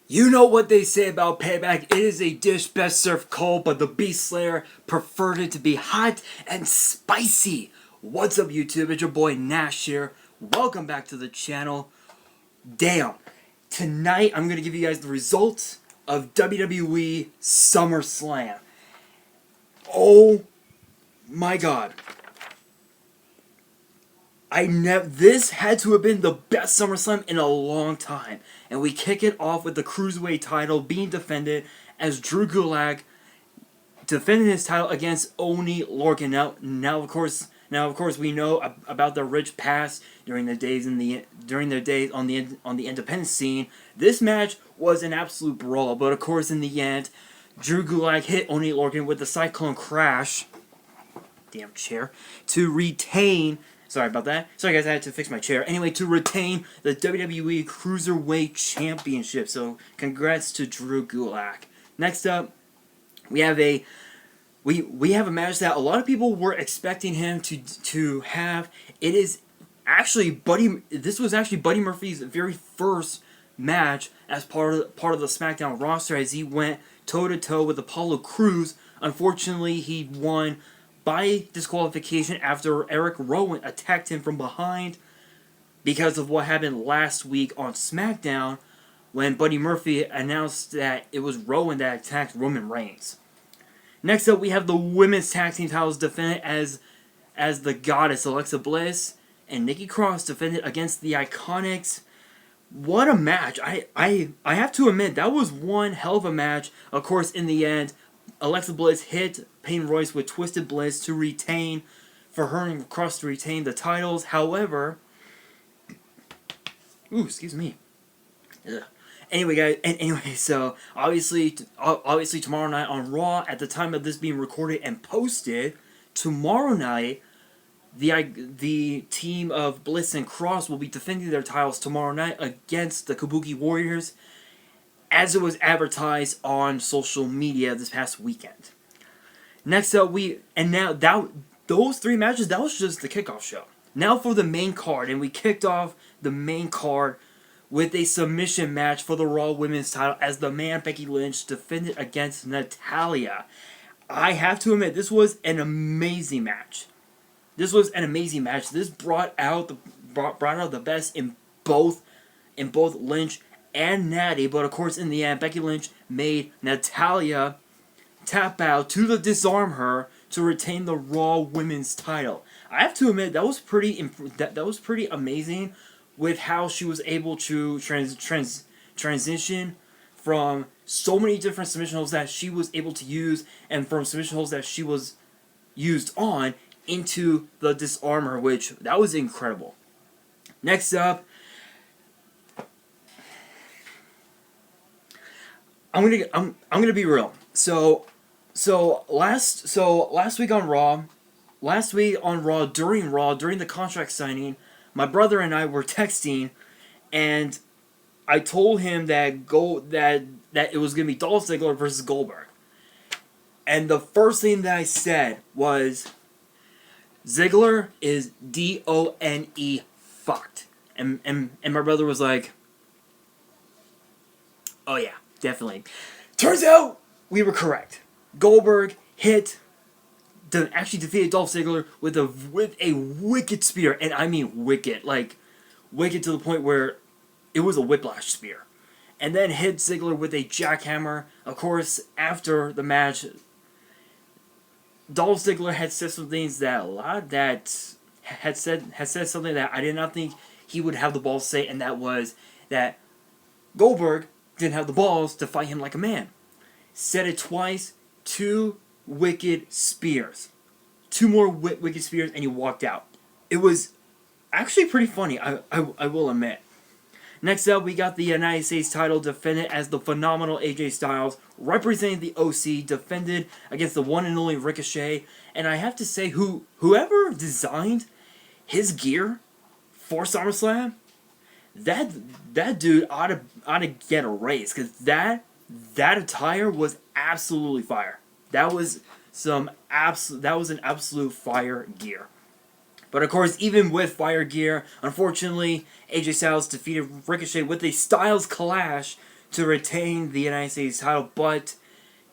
You know what they say about payback. It is a dish best served cold, but the Beast Slayer preferred it to be hot and spicy. What's up, YouTube? It's your boy Nash here. Welcome back to the channel. Damn. Tonight, I'm going to give you guys the results of WWE SummerSlam. Oh my god. This had to have been the best SummerSlam in a long time. And we kick it off with the Cruiserweight title being defended as Drew Gulak defending his title against Oni Lorcan. Now of course we know about the rich past during their days on the independent scene. This match was an absolute brawl, but of course in the end, Drew Gulak hit Oni Lorcan with the Cyclone Crash. Damn chair. To retain. Sorry about that. Sorry guys, I had to fix my chair. Anyway, to retain the WWE Cruiserweight Championship. So, congrats to Drew Gulak. Next up, we have a match that a lot of people were expecting him to have. It is actually this was actually Buddy Murphy's very first match as part of the SmackDown roster, as he went toe to toe with Apollo Crews. Unfortunately, he won by disqualification after Eric Rowan attacked him from behind because of what happened last week on SmackDown when Buddy Murphy announced that it was Rowan that attacked Roman Reigns. Next up, we have the women's tag team titles defended as the Goddess Alexa Bliss and Nikki Cross defended against the Iconics. What a match. I have to admit, that was one hell of a match. Of course, in the end, Alexa Bliss hit Peyton Royce with Twisted Bliss to retain, for her and Cross to retain the titles. However, excuse me. Ugh. Anyway, guys. So obviously tomorrow night on Raw, at the time of this being recorded and posted, tomorrow night, the team of Bliss and Cross will be defending their titles tomorrow night against the Kabuki Warriors, as it was advertised on social media this past weekend. Next up, those three matches, that was just the kickoff show. Now for the main card, and we kicked off the main card with a submission match for the Raw Women's title as the man Becky Lynch defended against Natalya. I have to admit, this was an amazing match. This brought out the best in both Lynch and Natty, but of course in the end, Becky Lynch made Natalya tap out to disarm her to retain the Raw Women's title. I have to admit, that was pretty amazing with how she was able to transition from so many different submission holds that she was able to use, and from submission holds that she was used on, into the disarmer, which that was incredible. Next up, I'm gonna be real. So last week on Raw, during the contract signing, my brother and I were texting, and I told him that it was gonna be Dolph Ziggler versus Goldberg, and the first thing that I said was, Ziggler is DONE fucked, and my brother was like, oh yeah, definitely. Turns out we were correct. Goldberg actually defeated Dolph Ziggler with a wicked spear, and I mean wicked, like wicked to the point where it was a whiplash spear, and then hit Ziggler with a jackhammer. Of course, after the match, Dolph Ziggler had said some things had said something that I did not think he would have the balls to say, and that was that Goldberg didn't have the balls to fight him like a man. Said it twice. 2 wicked spears. 2 more wicked spears, and he walked out. It was actually pretty funny, I will admit. Next up, we got the United States title defended as the phenomenal AJ Styles, representing the OC, defended against the one and only Ricochet. And I have to say, whoever designed his gear for SummerSlam, that dude ought to get a raise, because that attire was absolutely fire. That was an absolute fire gear. But of course, even with fire gear, unfortunately, AJ Styles defeated Ricochet with a Styles Clash to retain the United States title, but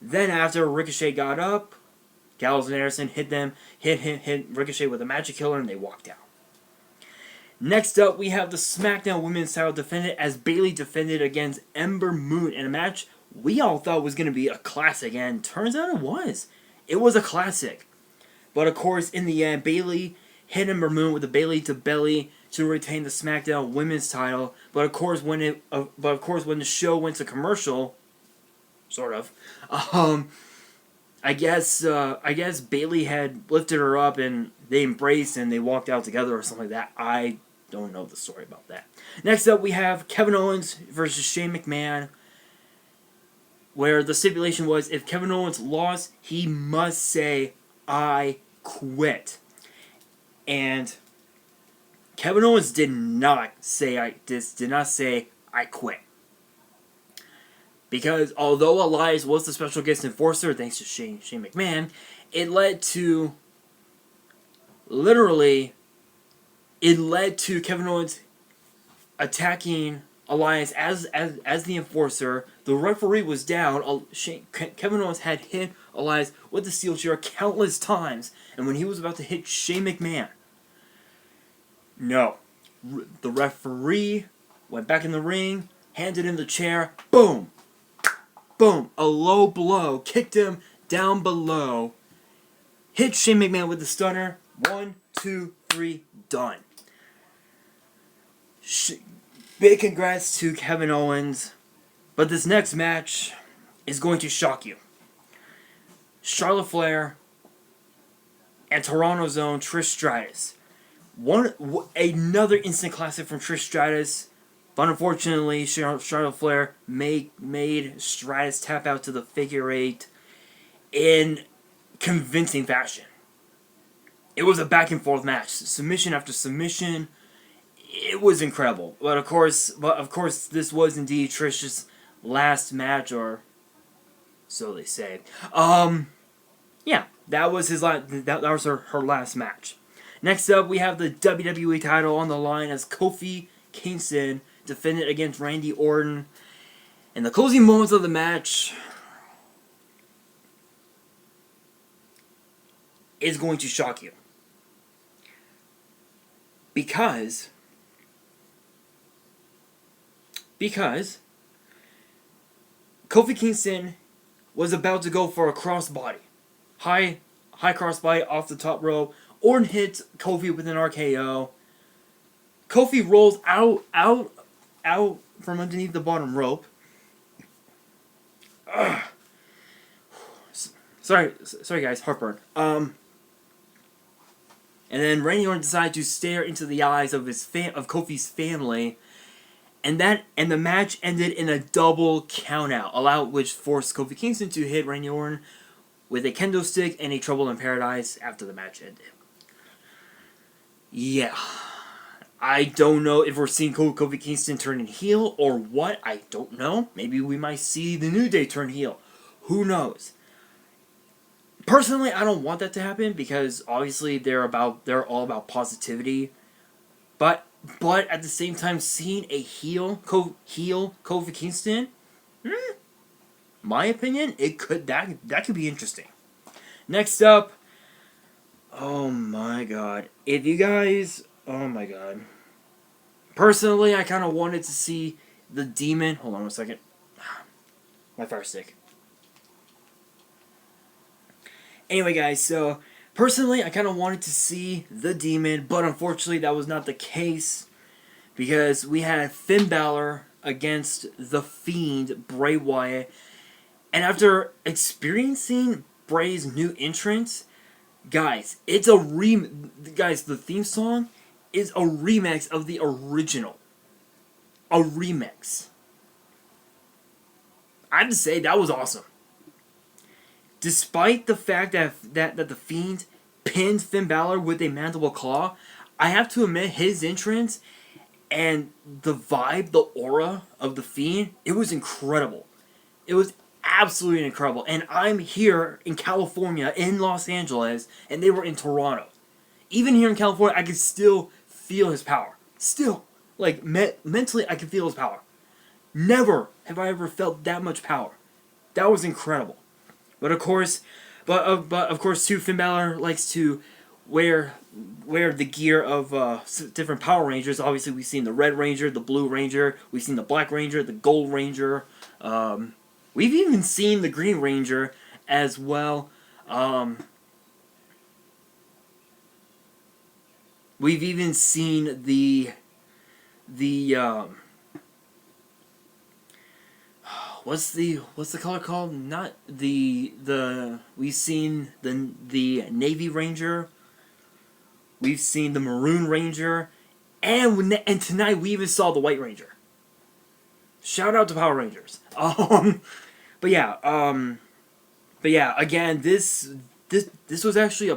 then after Ricochet got up, Gallows and Anderson hit Ricochet with a magic killer, and they walked out. Next up, we have the SmackDown Women's title defended as Bayley defended against Ember Moon in a match we all thought was going to be a classic, and turns out it was. It was a classic. But of course, in the end, Bayley hit Ember Moon with a Bayley to belly to retain the SmackDown Women's title. But of course, when the show went to commercial, sort of, I guess Bayley had lifted her up and they embraced and they walked out together or something like that. I don't know the story about that. Next up, we have Kevin Owens versus Shane McMahon, where the stipulation was if Kevin Owens lost, he must say, "I quit." And Kevin Owens did not say I quit. Because although Elias was the special guest enforcer, thanks to Shane McMahon, it led to Kevin Owens attacking Elias as the enforcer. The referee was down. Kevin Owens had hit Elias with the steel chair countless times, and when he was about to hit Shane McMahon, no, the referee went back in the ring, handed him the chair, boom, boom, a low blow, kicked him down below, hit Shane McMahon with the stunner. 1, 2, 3, done. Big congrats to Kevin Owens. But this next match is going to shock you. Charlotte Flair and Toronto's own Trish Stratus. Another instant classic from Trish Stratus. But unfortunately, Charlotte Flair made Stratus tap out to the figure 8 in convincing fashion. It was a back and forth match, submission after submission. It was incredible. But of course, this was indeed Trish's last match, or so they say. Yeah, that was that was her last match. Next up, we have the WWE title on the line as Kofi Kingston defended against Randy Orton. In the closing moments of the match, is going to shock you. Because Kofi Kingston was about to go for a crossbody. High crossbody off the top rope. Orton hits Kofi with an RKO. Kofi rolls out from underneath the bottom rope. Ugh. Sorry guys, heartburn. And then Randy Orton decided to stare into the eyes of Kofi's family, and the match ended in a double countout, which forced Kofi Kingston to hit Randy Orton with a kendo stick and a Trouble in Paradise after the match ended. Yeah, I don't know if we're seeing Kofi Kingston turning heel or what. I don't know. Maybe we might see the New Day turn heel. Who knows? Personally, I don't want that to happen because obviously they're all about positivity, but at the same time, seeing a heel Kofi Kingston, my opinion, that could be interesting. Next up, oh my god, oh my god. Personally, I kind of wanted to see the Demon. Hold on 1 second. My fire stick. Anyway, guys, so personally, I kind of wanted to see the Demon, but unfortunately, that was not the case because we had Finn Balor against the Fiend, Bray Wyatt, and after experiencing Bray's new entrance, guys, the theme song is a remix of the original. A remix. I have to say, that was awesome. Despite the fact that the Fiend pinned Finn Balor with a mandible claw, I have to admit his entrance and the vibe, the aura of the Fiend, it was incredible. It was absolutely incredible. And I'm here in California, in Los Angeles, and they were in Toronto. Even here in California, I could still feel his power. Still, like mentally, I could feel his power. Never have I ever felt that much power. That was incredible. But of course, too, Finn Balor likes to wear the gear of different Power Rangers. Obviously, we've seen the Red Ranger, the Blue Ranger. We've seen the Black Ranger, the Gold Ranger. We've even seen the Green Ranger as well. We've even seen the what's the color called? Not the we've seen the Navy Ranger. We've seen the Maroon Ranger, and tonight we even saw the White Ranger. Shout out to Power Rangers. But yeah, again, this was actually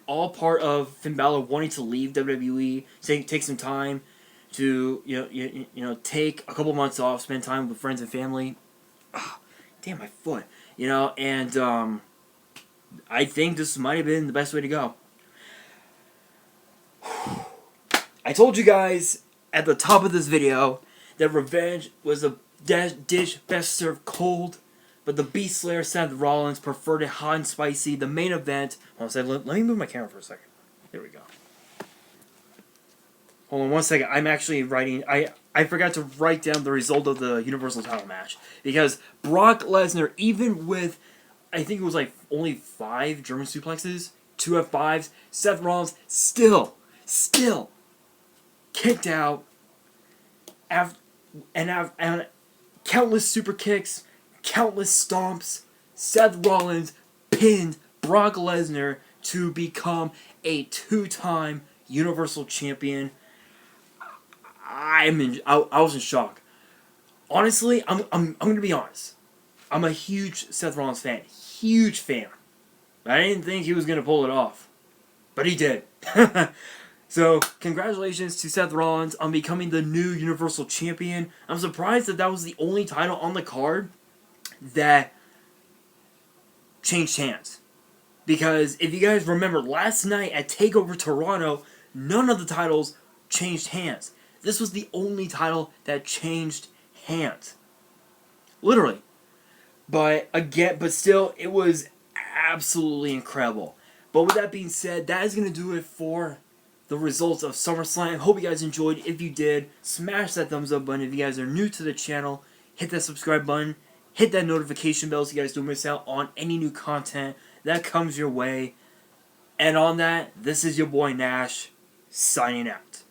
all part of Finn Balor wanting to leave WWE, take some time to take a couple months off, spend time with friends and family. Oh, damn, my foot. And I think this might have been the best way to go. I told you guys at the top of this video that revenge was a dish best served cold, but the Beast Slayer Seth Rollins preferred it hot and spicy. The main event. Hold on, let me move my camera for a second. There we go. Hold on one second. I'm actually writing. I forgot to write down the result of the Universal title match. Because Brock Lesnar, even with, I think it was like only 5 German suplexes, 2 F5s, Seth Rollins still kicked out and countless super kicks, countless stomps. Seth Rollins pinned Brock Lesnar to become a 2-time Universal Champion. I was in shock. Honestly, I'm gonna be honest. I'm a huge Seth Rollins fan. Huge fan. I didn't think he was gonna pull it off. But he did. So, congratulations to Seth Rollins on becoming the new Universal Champion. I'm surprised that was the only title on the card that changed hands. Because if you guys remember, last night at TakeOver Toronto, none of the titles changed hands. This was the only title that changed hands. Literally. But still, it was absolutely incredible. But with that being said, that is going to do it for the results of SummerSlam. Hope you guys enjoyed. If you did, smash that thumbs up button. If you guys are new to the channel, hit that subscribe button. Hit that notification bell so you guys don't miss out on any new content that comes your way. And on that, this is your boy Nash, signing out.